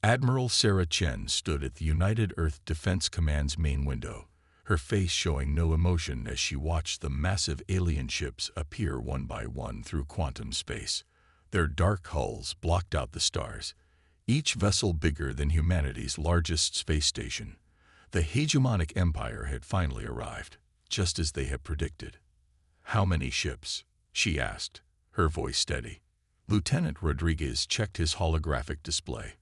Admiral Sarah Chen stood at the United Earth Defense Command's main window, her face showing no emotion as she watched the massive alien ships appear one by one through quantum space. Their dark hulls blocked out the stars, each vessel bigger than humanity's largest space station. The hegemonic empire had finally arrived, just as they had predicted. "How many ships?" she asked, her voice steady. Lieutenant Rodriguez checked his holographic display.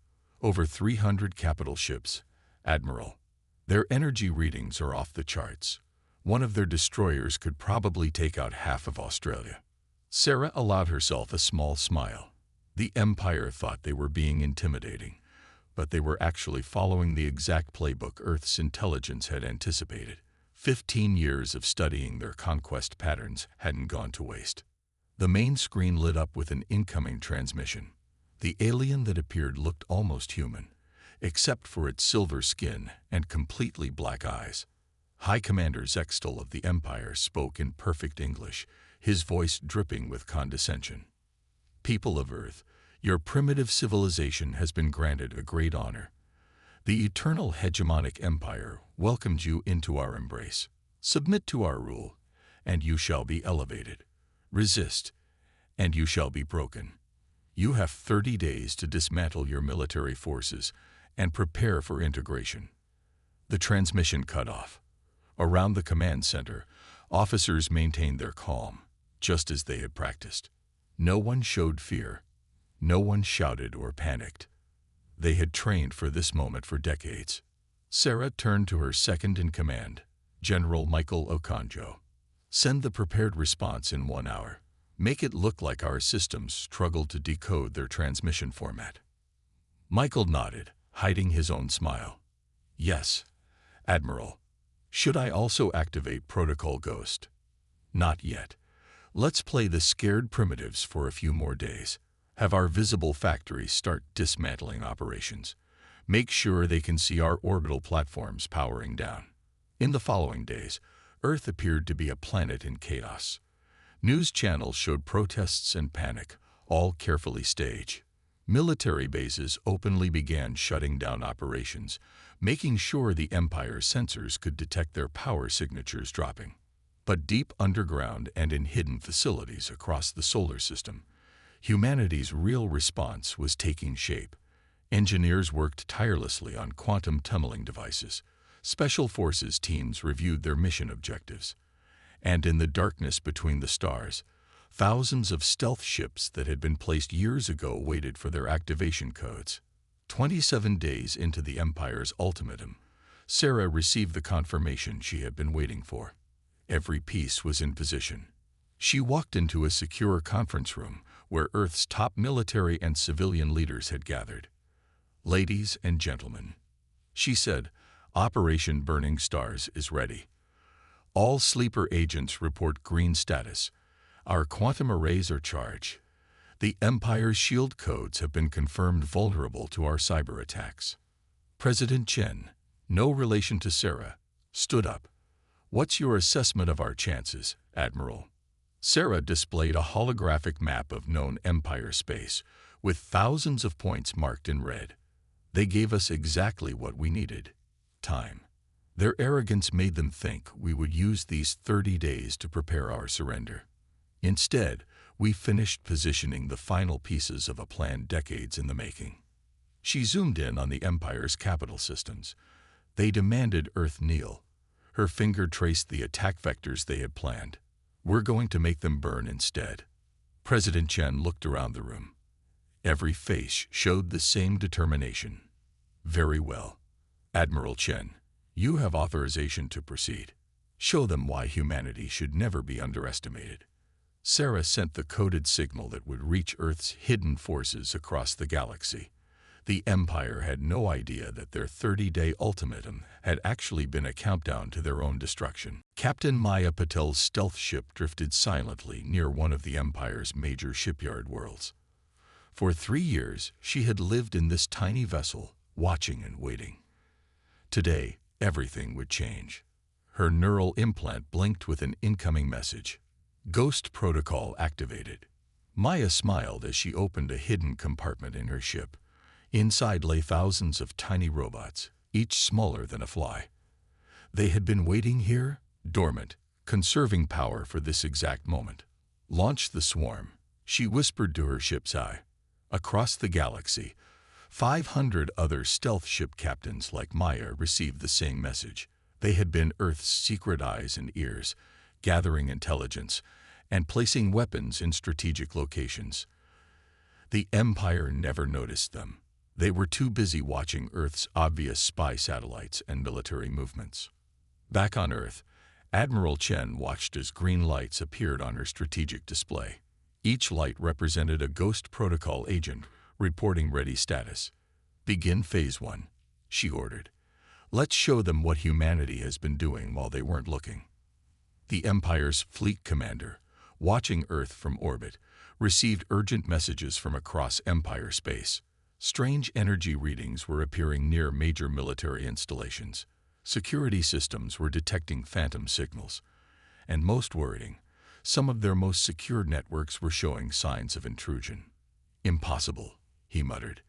"Over 300 capital ships, Admiral. Their energy readings are off the charts. One of their destroyers could probably take out half of Australia." Sarah allowed herself a small smile. The Empire thought they were being intimidating, but they were actually following the exact playbook Earth's intelligence had anticipated. 15 years of studying their conquest patterns hadn't gone to waste. The main screen lit up with an incoming transmission. The alien that appeared looked almost human, except for its silver skin and completely black eyes. High Commander Zextal of the Empire spoke in perfect English, his voice dripping with condescension. "People of Earth, your primitive civilization has been granted a great honor. The eternal hegemonic empire welcomes you into our embrace. Submit to our rule, and you shall be elevated. Resist, and you shall be broken. You have 30 days to dismantle your military forces and prepare for integration." The transmission cut off. Around the command center, officers maintained their calm, just as they had practiced. No one showed fear. No one shouted or panicked. They had trained for this moment for decades. Sarah turned to her second-in-command, General Michael Okonjo. "Send the prepared response in 1 hour. Make it look like our systems struggled to decode their transmission format." Michael nodded, hiding his own smile. "Yes, Admiral. Should I also activate Protocol Ghost?" "Not yet. Let's play the scared primitives for a few more days. Have our visible factories start dismantling operations. Make sure they can see our orbital platforms powering down." In the following days, Earth appeared to be a planet in chaos. News channels showed protests and panic, all carefully staged. Military bases openly began shutting down operations, making sure the Empire's sensors could detect their power signatures dropping. But deep underground and in hidden facilities across the solar system, humanity's real response was taking shape. Engineers worked tirelessly on quantum tunneling devices. Special forces teams reviewed their mission objectives. And in the darkness between the stars, thousands of stealth ships that had been placed years ago waited for their activation codes. 27 days into the Empire's ultimatum, Sarah received the confirmation she had been waiting for. Every piece was in position. She walked into a secure conference room where Earth's top military and civilian leaders had gathered. "Ladies and gentlemen," she said, "Operation Burning Stars is ready. All sleeper agents report green status. Our quantum arrays are charged. The Empire's shield codes have been confirmed vulnerable to our cyber attacks." President Chen, no relation to Sarah, stood up. "What's your assessment of our chances, Admiral?" Sarah displayed a holographic map of known Empire space, with thousands of points marked in red. "They gave us exactly what we needed: time. Their arrogance made them think we would use these 30 days to prepare our surrender. Instead, we finished positioning the final pieces of a plan decades in the making." She zoomed in on the Empire's capital systems. "They demanded Earth kneel." Her finger traced the attack vectors they had planned. "We're going to make them burn instead." President Chen looked around the room. Every face showed the same determination. "Very well. Admiral Chen, you have authorization to proceed. Show them why humanity should never be underestimated." Sarah sent the coded signal that would reach Earth's hidden forces across the galaxy. The Empire had no idea that their 30-day ultimatum had actually been a countdown to their own destruction. Captain Maya Patel's stealth ship drifted silently near one of the Empire's major shipyard worlds. For 3 years, she had lived in this tiny vessel, watching and waiting. Today, everything would change. Her neural implant blinked with an incoming message. "Ghost protocol activated." Maya smiled as she opened a hidden compartment in her ship. Inside lay thousands of tiny robots, each smaller than a fly. They had been waiting here, dormant, conserving power for this exact moment. "Launch the swarm," she whispered to her ship's eye. Across the galaxy, 500 other stealth ship captains like Maya received the same message. They had been Earth's secret eyes and ears, gathering intelligence and placing weapons in strategic locations. The Empire never noticed them. They were too busy watching Earth's obvious spy satellites and military movements. Back on Earth, Admiral Chen watched as green lights appeared on her strategic display. Each light represented a Ghost Protocol agent reporting ready status. "Begin Phase 1, she ordered. "Let's show them what humanity has been doing while they weren't looking." The Empire's fleet commander, watching Earth from orbit, received urgent messages from across Empire space. Strange energy readings were appearing near major military installations. Security systems were detecting phantom signals. And most worrying, some of their most secure networks were showing signs of intrusion. "Impossible," he muttered.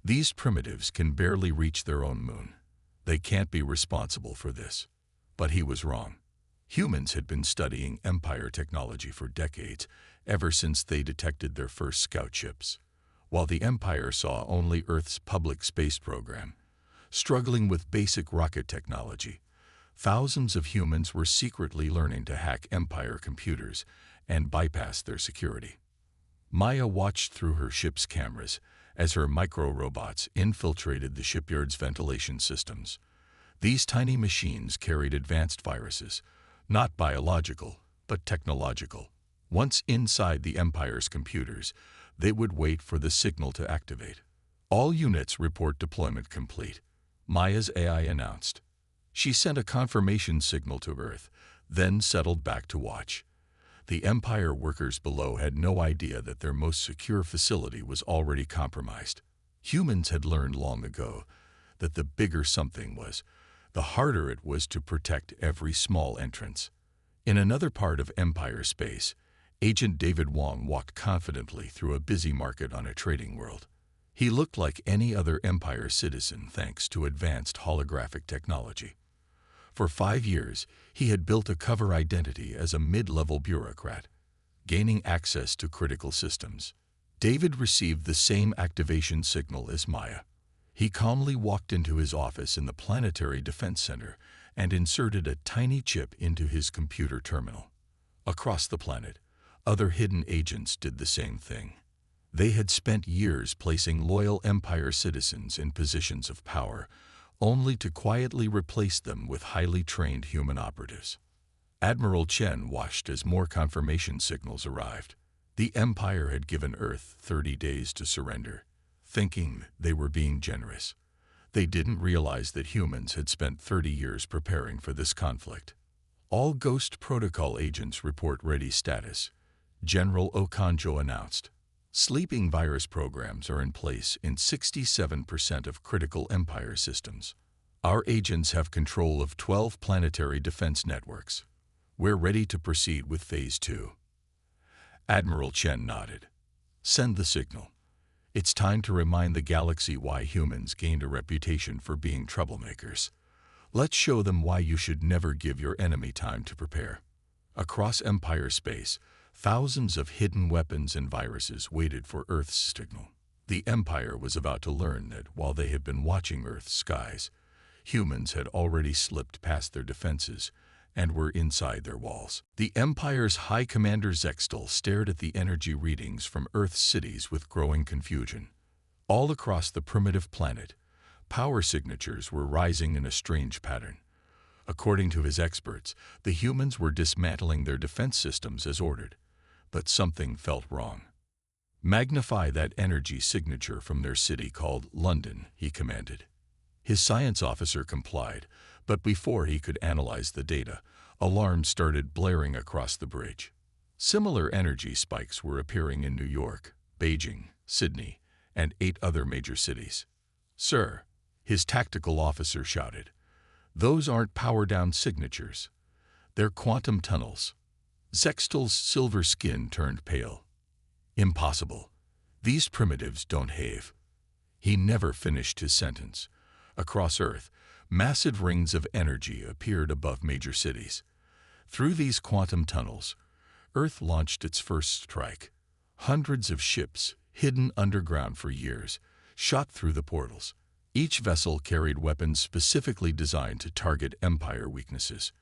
"These primitives can barely reach their own moon. They can't be responsible for this." But he was wrong. Humans had been studying Empire technology for decades, ever since they detected their first scout ships. While the Empire saw only Earth's public space program, struggling with basic rocket technology, thousands of humans were secretly learning to hack Empire computers and bypass their security. Maya watched through her ship's cameras as her micro-robots infiltrated the shipyard's ventilation systems. These tiny machines carried advanced viruses, not biological, but technological. Once inside the Empire's computers, they would wait for the signal to activate. "All units report deployment complete," Maya's AI announced. She sent a confirmation signal to Earth, then settled back to watch. The Empire workers below had no idea that their most secure facility was already compromised. Humans had learned long ago that the bigger something was, the harder it was to protect every small entrance. In another part of Empire space, Agent David Wong walked confidently through a busy market on a trading world. He looked like any other Empire citizen thanks to advanced holographic technology. For 5 years, he had built a cover identity as a mid-level bureaucrat, gaining access to critical systems. David received the same activation signal as Maya. He calmly walked into his office in the Planetary Defense Center and inserted a tiny chip into his computer terminal. Across the planet, other hidden agents did the same thing. They had spent years placing loyal Empire citizens in positions of power, only to quietly replace them with highly trained human operatives. Admiral Chen watched as more confirmation signals arrived. The Empire had given Earth 30 days to surrender, thinking they were being generous. They didn't realize that humans had spent 30 years preparing for this conflict. "All Ghost Protocol agents report ready status," General Okonjo announced. "Sleeping virus programs are in place in 67% of critical Empire systems. Our agents have control of 12 planetary defense networks. We're ready to proceed with Phase 2. Admiral Chen nodded. "Send the signal. It's time to remind the galaxy why humans gained a reputation for being troublemakers. Let's show them why you should never give your enemy time to prepare." Across Empire space, thousands of hidden weapons and viruses waited for Earth's signal. The Empire was about to learn that while they had been watching Earth's skies, humans had already slipped past their defenses and were inside their walls. The Empire's High Commander Zextal stared at the energy readings from Earth's cities with growing confusion. All across the primitive planet, power signatures were rising in a strange pattern. According to his experts, the humans were dismantling their defense systems as ordered. But something felt wrong. "Magnify that energy signature from their city called London," he commanded. His science officer complied, but before he could analyze the data, alarms started blaring across the bridge. Similar energy spikes were appearing in New York, Beijing, Sydney, and 8 other major cities. "Sir," his tactical officer shouted, "those aren't power-down signatures. They're quantum tunnels." Zextal's silver skin turned pale. "Impossible. These primitives don't have." He never finished his sentence. Across Earth, massive rings of energy appeared above major cities. Through these quantum tunnels, Earth launched its first strike. Hundreds of ships, hidden underground for years, shot through the portals. Each vessel carried weapons specifically designed to target Empire weaknesses.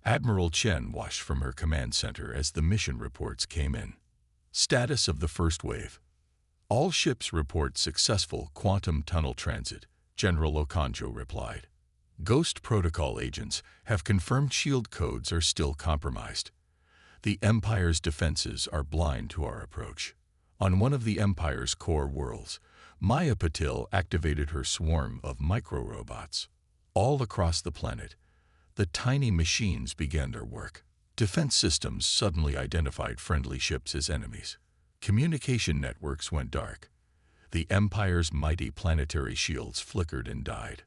Admiral Chen watched from her command center as the mission reports came in. Status of the first wave. All ships report successful quantum tunnel transit, General Okonjo replied. Ghost protocol agents have confirmed shield codes are still compromised. The Empire's defenses are blind to our approach. On one of the Empire's core worlds, Maya Patil activated her swarm of micro-robots. All across the planet, the tiny machines began their work. Defense systems suddenly identified friendly ships as enemies. Communication networks went dark. The Empire's mighty planetary shields flickered and died.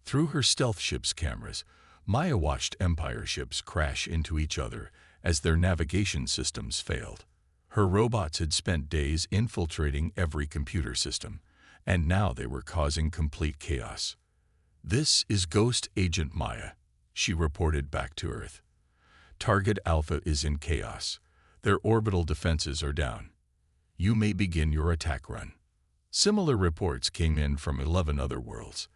Through her stealth ship's cameras, Maya watched Empire ships crash into each other as their navigation systems failed. Her robots had spent days infiltrating every computer system, and now they were causing complete chaos. "This is Ghost Agent Maya," she reported back to Earth. "Target Alpha is in chaos. Their orbital defenses are down. You may begin your attack run." Similar reports came in from 11 other worlds.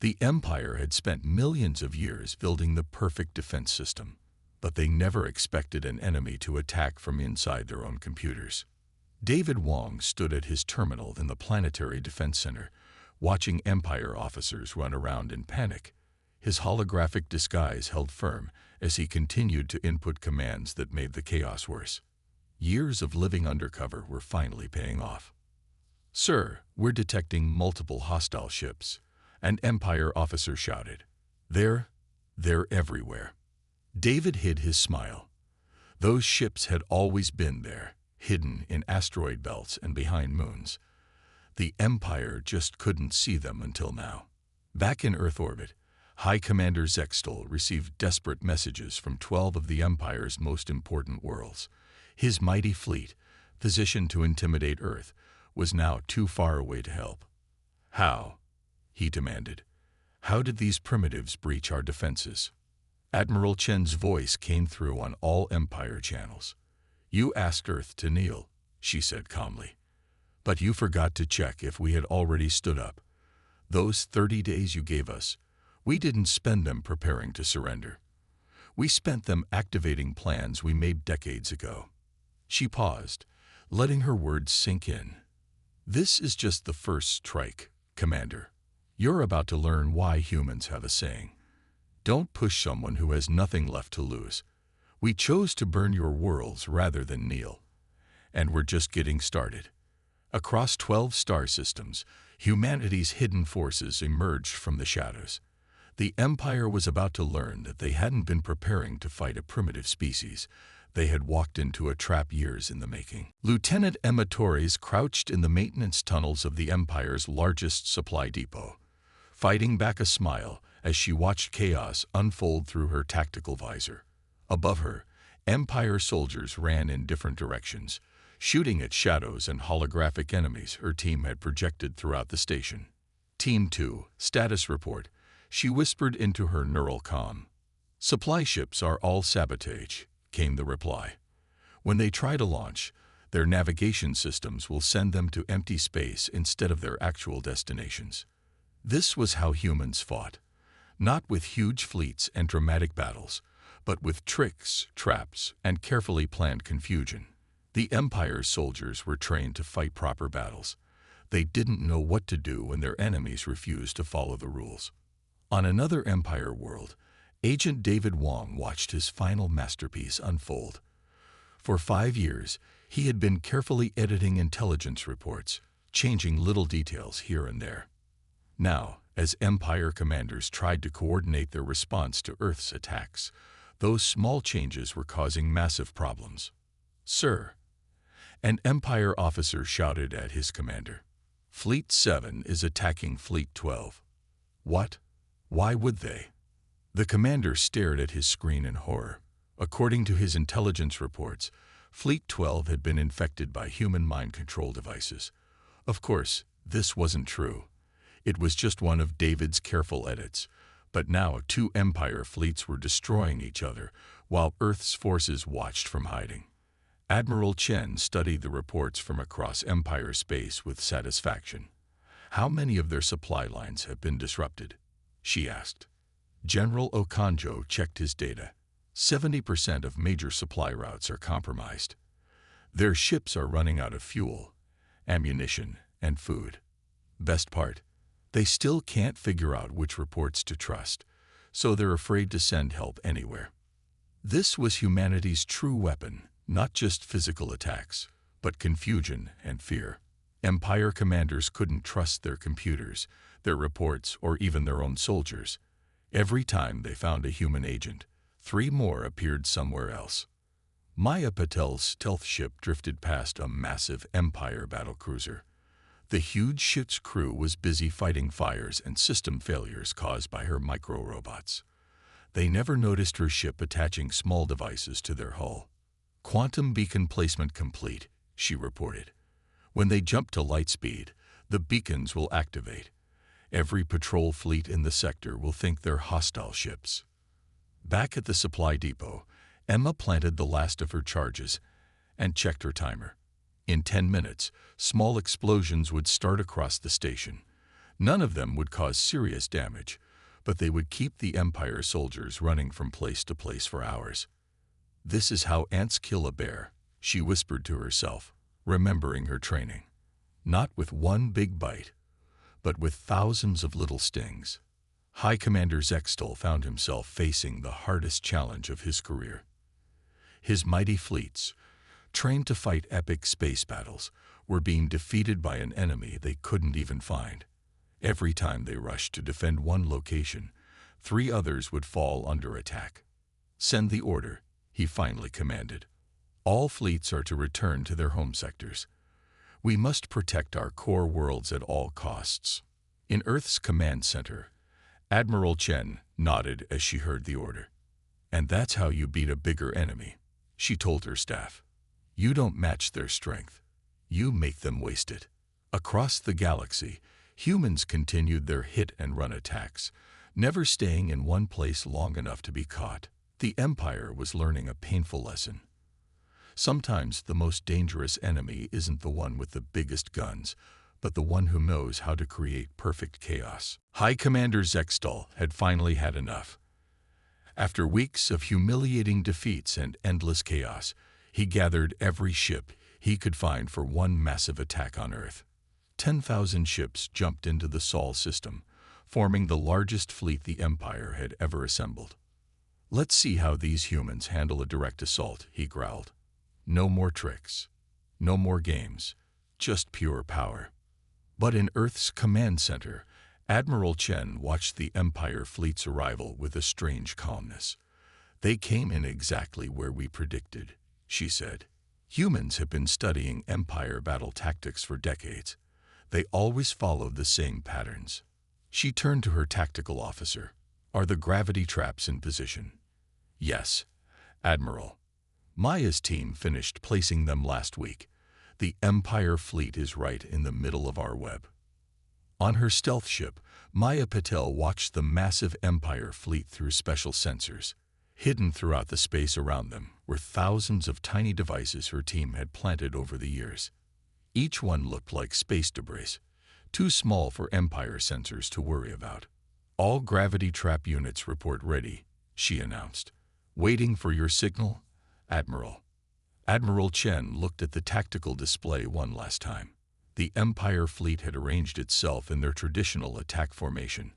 The Empire had spent millions of years building the perfect defense system, but they never expected an enemy to attack from inside their own computers. David Wong stood at his terminal in the Planetary Defense Center, watching Empire officers run around in panic. His holographic disguise held firm as he continued to input commands that made the chaos worse. Years of living undercover were finally paying off. "Sir, we're detecting multiple hostile ships," an Empire officer shouted. They're everywhere." David hid his smile. Those ships had always been there, hidden in asteroid belts and behind moons. The Empire just couldn't see them until now. Back in Earth orbit, High Commander Zextol received desperate messages from 12 of the Empire's most important worlds. His mighty fleet, positioned to intimidate Earth, was now too far away to help. "How?" he demanded. "How did these primitives breach our defenses?" Admiral Chen's voice came through on all Empire channels. "You asked Earth to kneel," she said calmly. "But you forgot to check if we had already stood up. Those 30 days you gave us, we didn't spend them preparing to surrender. We spent them activating plans we made decades ago." She paused, letting her words sink in. "This is just the first strike, Commander. You're about to learn why humans have a saying. Don't push someone who has nothing left to lose. We chose to burn your worlds rather than kneel. And we're just getting started." Across 12 star systems, humanity's hidden forces emerged from the shadows. The Empire was about to learn that they hadn't been preparing to fight a primitive species. They had walked into a trap years in the making. Lieutenant Emma Torres crouched in the maintenance tunnels of the Empire's largest supply depot, fighting back a smile as she watched chaos unfold through her tactical visor. Above her, Empire soldiers ran in different directions, shooting at shadows and holographic enemies her team had projected throughout the station. "Team 2, status report," she whispered into her neural comm. "Supply ships are all sabotage," came the reply. "When they try to launch, their navigation systems will send them to empty space instead of their actual destinations." This was how humans fought. Not with huge fleets and dramatic battles, but with tricks, traps, and carefully planned confusion. The Empire's soldiers were trained to fight proper battles. They didn't know what to do when their enemies refused to follow the rules. On another Empire world, Agent David Wong watched his final masterpiece unfold. For 5 years, he had been carefully editing intelligence reports, changing little details here and there. Now, as Empire commanders tried to coordinate their response to Earth's attacks, those small changes were causing massive problems. "Sir," an Empire officer shouted at his commander, "Fleet 7 is attacking Fleet 12. "What? Why would they?" The commander stared at his screen in horror. According to his intelligence reports, Fleet 12 had been infected by human mind control devices. Of course, This wasn't true. It was just one of David's careful edits. But now 2 Empire fleets were destroying each other, while Earth's forces watched from hiding. Admiral Chen studied the reports from across Empire space with satisfaction. "How many of their supply lines have been disrupted?" she asked. General Okanjo checked his data. 70% of major supply routes are compromised. Their ships are running out of fuel, ammunition, and food. Best part, they still can't figure out which reports to trust, so they're afraid to send help anywhere. This was humanity's true weapon, not just physical attacks, but confusion and fear. Empire commanders couldn't trust their computers, their reports, or even their own soldiers. Every time they found a human agent, 3 more appeared somewhere else. Maya Patel's stealth ship drifted past a massive Empire battlecruiser. The huge ship's crew was busy fighting fires and system failures caused by her micro-robots. They never noticed her ship attaching small devices to their hull. "Quantum beacon placement complete," she reported. "When they jump to light speed, the beacons will activate. Every patrol fleet in the sector will think they're hostile ships." Back at the supply depot, Emma planted the last of her charges and checked her timer. In 10 minutes, small explosions would start across the station. None of them would cause serious damage, but they would keep the Empire soldiers running from place to place for hours. "This is how ants kill a bear," she whispered to herself, remembering her training. Not with one big bite, but with thousands of little stings. High Commander Zextal found himself facing the hardest challenge of his career. His mighty fleets, trained to fight epic space battles, were being defeated by an enemy they couldn't even find. Every time they rushed to defend one location, 3 others would fall under attack. "Send the order," he finally commanded. "All fleets are to return to their home sectors. We must protect our core worlds at all costs." In Earth's command center, Admiral Chen nodded as she heard the order. "And that's how you beat a bigger enemy," she told her staff. "You don't match their strength. You make them waste it." Across the galaxy, humans continued their hit-and-run attacks, never staying in one place long enough to be caught. The Empire was learning a painful lesson. Sometimes the most dangerous enemy isn't the one with the biggest guns, but the one who knows how to create perfect chaos. High Commander Zextal had finally had enough. After weeks of humiliating defeats and endless chaos, he gathered every ship he could find for one massive attack on Earth. 10,000 ships jumped into the Sol system, forming the largest fleet the Empire had ever assembled. "Let's see how these humans handle a direct assault," he growled. "No more tricks, no more games, just pure power." But in Earth's command center, Admiral Chen watched the Empire fleet's arrival with a strange calmness. "They came in exactly where we predicted," she said. "Humans have been studying Empire battle tactics for decades. They always followed the same patterns." She turned to her tactical officer. "Are the gravity traps in position?" "Yes, Admiral. Maya's team finished placing them last week. The Empire fleet is right in the middle of our web." On her stealth ship, Maya Patel watched the massive Empire fleet through special sensors. Hidden throughout the space around them were thousands of tiny devices her team had planted over the years. Each one looked like space debris, too small for Empire sensors to worry about. "All gravity trap units report ready," she announced. "Waiting for your signal, Admiral." Admiral Chen looked at the tactical display one last time. The Empire fleet had arranged itself in their traditional attack formation,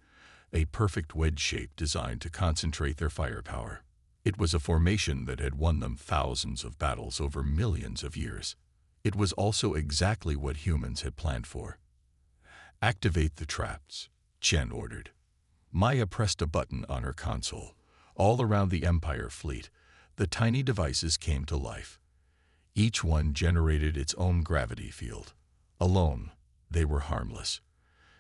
a perfect wedge shape designed to concentrate their firepower. It was a formation that had won them thousands of battles over millions of years. It was also exactly what humans had planned for. "Activate the traps," Chen ordered. Maya pressed a button on her console. All around the Empire fleet, the tiny devices came to life. Each one generated its own gravity field. Alone, they were harmless.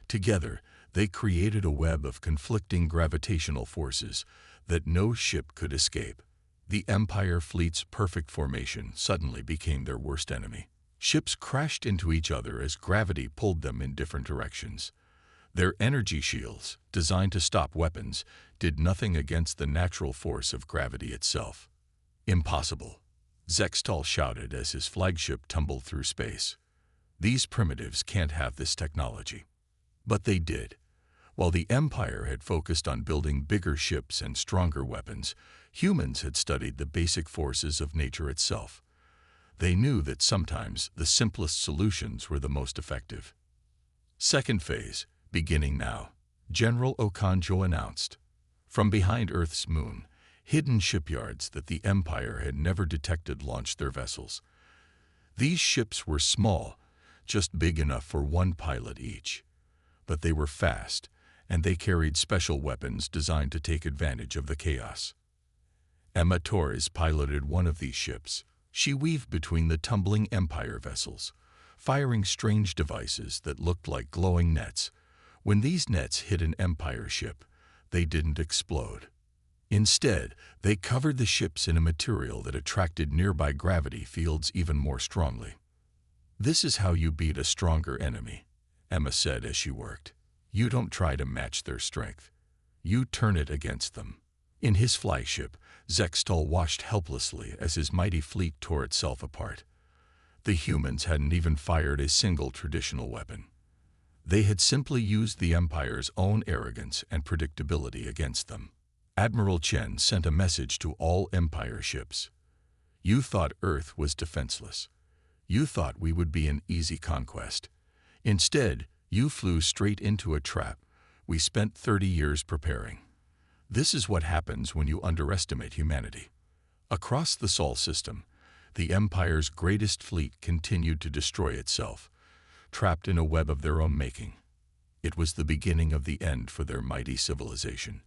Together, they created a web of conflicting gravitational forces that no ship could escape. The Empire fleet's perfect formation suddenly became their worst enemy. Ships crashed into each other as gravity pulled them in different directions. Their energy shields, designed to stop weapons, did nothing against the natural force of gravity itself. Impossible, Zextal shouted as his flagship tumbled through space. These primitives can't have this technology. But they did. While the Empire had focused on building bigger ships and stronger weapons, humans had studied the basic forces of nature itself. They knew that sometimes the simplest solutions were the most effective. Second phase, beginning now, General Okonjo announced. From behind Earth's moon, hidden shipyards that the Empire had never detected launched their vessels. These ships were small, just big enough for one pilot each. But they were fast, and they carried special weapons designed to take advantage of the chaos. Emma Torres piloted one of these ships. She weaved between the tumbling Empire vessels, firing strange devices that looked like glowing nets. When these nets hit an Empire ship, they didn't explode. Instead, they covered the ships in a material that attracted nearby gravity fields even more strongly. "This is how you beat a stronger enemy," Emma said as she worked. "You don't try to match their strength. You turn it against them." In his flagship, Zextal watched helplessly as his mighty fleet tore itself apart. The humans hadn't even fired a single traditional weapon. They had simply used the Empire's own arrogance and predictability against them. Admiral Chen sent a message to all Empire ships. "You thought Earth was defenseless. You thought we would be an easy conquest. Instead, you flew straight into a trap we spent 30 years preparing. This is what happens when you underestimate humanity." Across the Sol system, the Empire's greatest fleet continued to destroy itself, trapped in a web of their own making. It was the beginning of the end for their mighty civilization,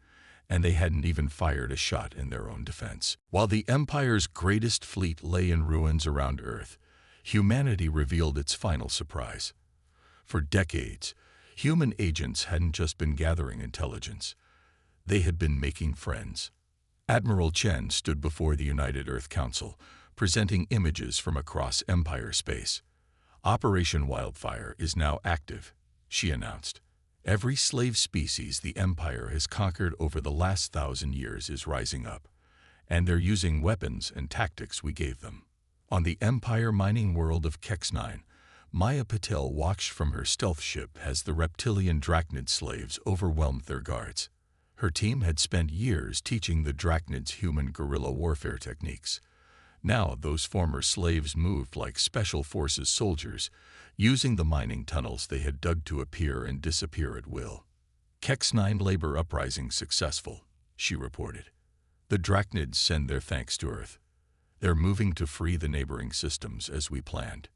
and they hadn't even fired a shot in their own defense. While the Empire's greatest fleet lay in ruins around Earth, humanity revealed its final surprise. For decades, human agents hadn't just been gathering intelligence. They had been making friends. Admiral Chen stood before the United Earth Council, presenting images from across Empire space. "Operation Wildfire is now active," she announced. "Every slave species the Empire has conquered over the last 1,000 years is rising up, and they're using weapons and tactics we gave them." On the Empire mining world of Kex-9, Maya Patel watched from her stealth ship as the reptilian Drachnid slaves overwhelmed their guards. Her team had spent years teaching the Drachnids human guerrilla warfare techniques. Now those former slaves moved like special forces soldiers, using the mining tunnels they had dug to appear and disappear at will. "Kex-9 labor uprising successful," she reported. "The Drachnids send their thanks to Earth. They're moving to free the neighboring systems as we planned."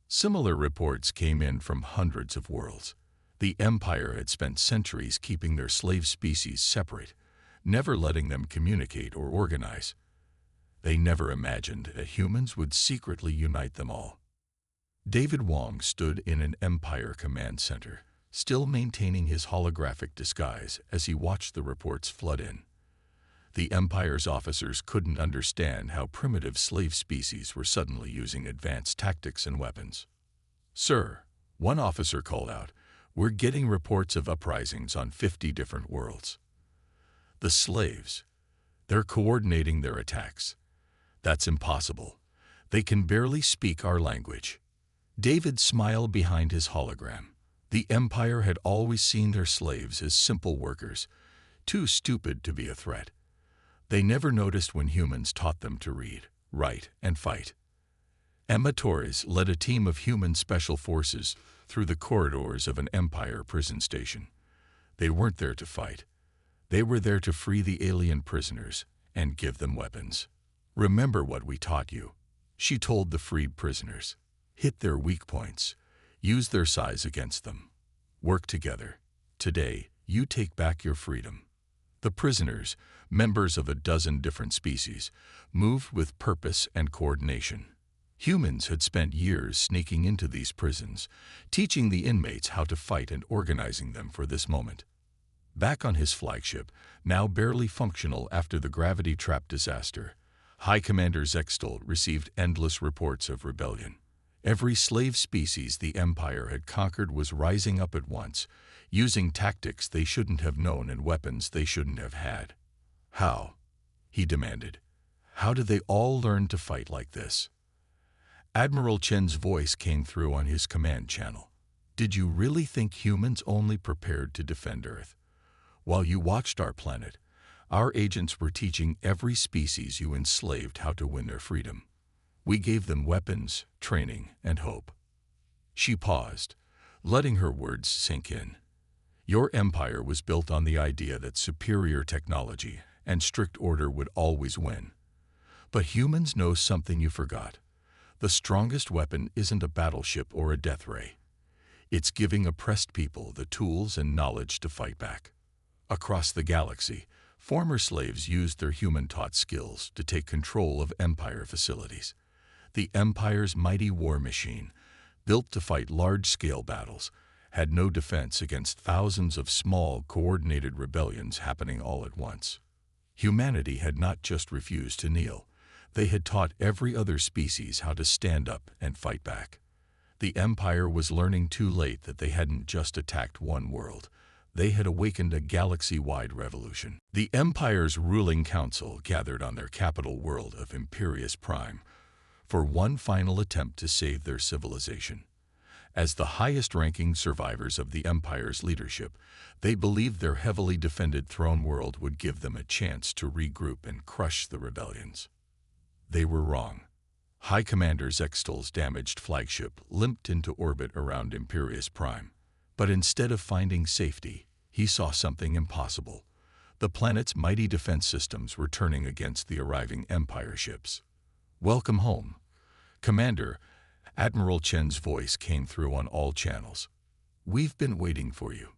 Similar reports came in from hundreds of worlds. The Empire had spent centuries keeping their slave species separate, never letting them communicate or organize. They never imagined that humans would secretly unite them all. David Wong stood in an Empire command center, still maintaining his holographic disguise as he watched the reports flood in. The Empire's officers couldn't understand how primitive slave species were suddenly using advanced tactics and weapons. "Sir," one officer called out, "we're getting reports of uprisings on 50 different worlds. The slaves, they're coordinating their attacks. That's impossible. They can barely speak our language." David smiled behind his hologram. The Empire had always seen their slaves as simple workers, too stupid to be a threat. They never noticed when humans taught them to read, write, and fight. Emma Torres led a team of human special forces through the corridors of an Empire prison station. They weren't there to fight. They were there to free the alien prisoners and give them weapons. "Remember what we taught you," she told the freed prisoners. "Hit their weak points. Use their size against them. Work together. Today, you take back your freedom." The prisoners, members of a dozen different species, moved with purpose and coordination. Humans had spent years sneaking into these prisons, teaching the inmates how to fight and organizing them for this moment. Back on his flagship, now barely functional after the gravity trap disaster, High Commander Zextal received endless reports of rebellion. Every slave species the Empire had conquered was rising up at once, using tactics they shouldn't have known and weapons they shouldn't have had. How? He demanded. How did they all learn to fight like this? Admiral Chen's voice came through on his command channel. Did you really think humans only prepared to defend Earth? While you watched our planet, our agents were teaching every species you enslaved how to win their freedom. We gave them weapons, training, and hope. She paused, letting her words sink in. Your empire was built on the idea that superior technology and strict order would always win. But humans know something you forgot. The strongest weapon isn't a battleship or a death ray. It's giving oppressed people the tools and knowledge to fight back. Across the galaxy, former slaves used their human-taught skills to take control of Empire facilities. The Empire's mighty war machine, built to fight large-scale battles, had no defense against thousands of small, coordinated rebellions happening all at once. Humanity had not just refused to kneel. They had taught every other species how to stand up and fight back. The Empire was learning too late that they hadn't just attacked one world. They had awakened a galaxy-wide revolution. The Empire's ruling council gathered on their capital world of Imperius Prime for one final attempt to save their civilization. As the highest-ranking survivors of the Empire's leadership, they believed their heavily defended throne world would give them a chance to regroup and crush the rebellions. They were wrong. High Commander Zextal's damaged flagship limped into orbit around Imperius Prime. But instead of finding safety, he saw something impossible. The planet's mighty defense systems were turning against the arriving Empire ships. Welcome home, Commander. Admiral Chen's voice came through on all channels. We've been waiting for you.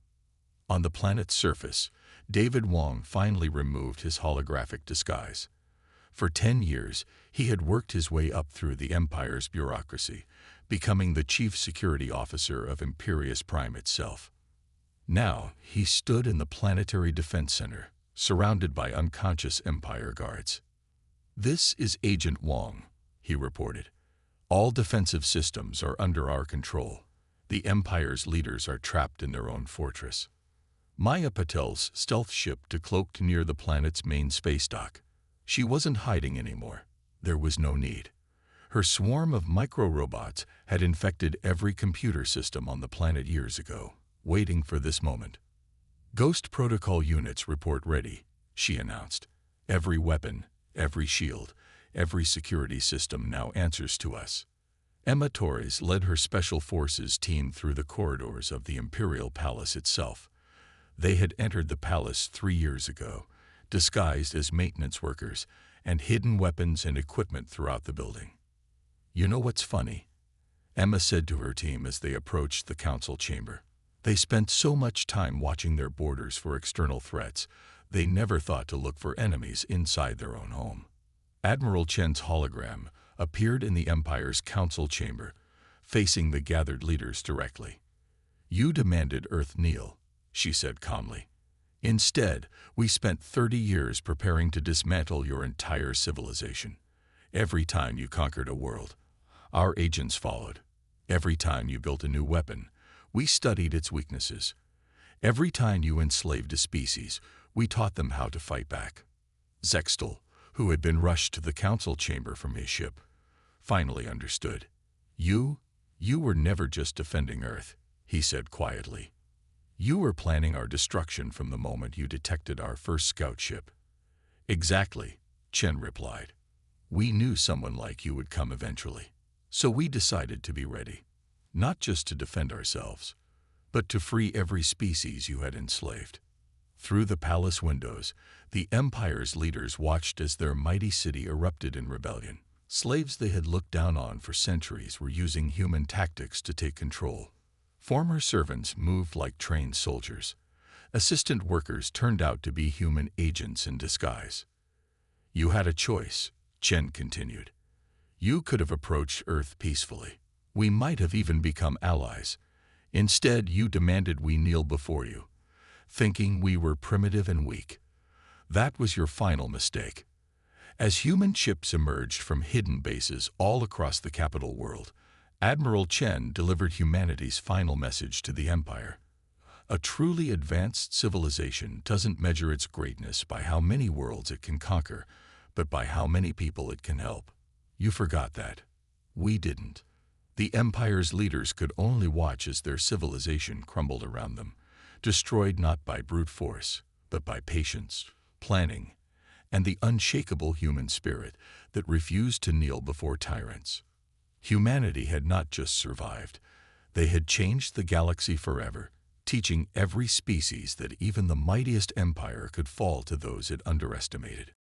On the planet's surface, David Wong finally removed his holographic disguise. For 10 years, he had worked his way up through the Empire's bureaucracy, becoming the chief security officer of Imperius Prime itself. Now, he stood in the Planetary Defense Center, surrounded by unconscious Empire guards. "This is Agent Wong," he reported. "All defensive systems are under our control. The Empire's leaders are trapped in their own fortress." Maya Patel's stealth ship decloaked near the planet's main space dock. She wasn't hiding anymore. There was no need. Her swarm of micro-robots had infected every computer system on the planet years ago, waiting for this moment. "Ghost Protocol units report ready," she announced. "Every weapon, every shield, every security system now answers to us." Emma Torres led her Special Forces team through the corridors of the Imperial Palace itself. They had entered the palace 3 years ago, disguised as maintenance workers, and hidden weapons and equipment throughout the building. "You know what's funny?" Emma said to her team as they approached the council chamber. "They spent so much time watching their borders for external threats, they never thought to look for enemies inside their own home." Admiral Chen's hologram appeared in the Empire's council chamber, facing the gathered leaders directly. "You demanded Earth kneel," she said calmly. "Instead, we spent 30 years preparing to dismantle your entire civilization. Every time you conquered a world, our agents followed. Every time you built a new weapon, we studied its weaknesses. Every time you enslaved a species, we taught them how to fight back." Zextal, who had been rushed to the council chamber from his ship, finally understood. You were never just defending Earth," he said quietly. "You were planning our destruction from the moment you detected our first scout ship." "Exactly," Chen replied. "We knew someone like you would come eventually. So we decided to be ready, not just to defend ourselves, but to free every species you had enslaved." Through the palace windows, the Empire's leaders watched as their mighty city erupted in rebellion. Slaves they had looked down on for centuries were using human tactics to take control. Former servants moved like trained soldiers. Assistant workers turned out to be human agents in disguise. "You had a choice," Chen continued. "You could have approached Earth peacefully. We might have even become allies. Instead, you demanded we kneel before you, thinking we were primitive and weak. That was your final mistake." As human ships emerged from hidden bases all across the capital world, Admiral Chen delivered humanity's final message to the Empire. A truly advanced civilization doesn't measure its greatness by how many worlds it can conquer, but by how many people it can help. You forgot that. We didn't. The Empire's leaders could only watch as their civilization crumbled around them, destroyed not by brute force, but by patience, planning, and the unshakable human spirit that refused to kneel before tyrants. Humanity had not just survived, they had changed the galaxy forever, teaching every species that even the mightiest empire could fall to those it underestimated.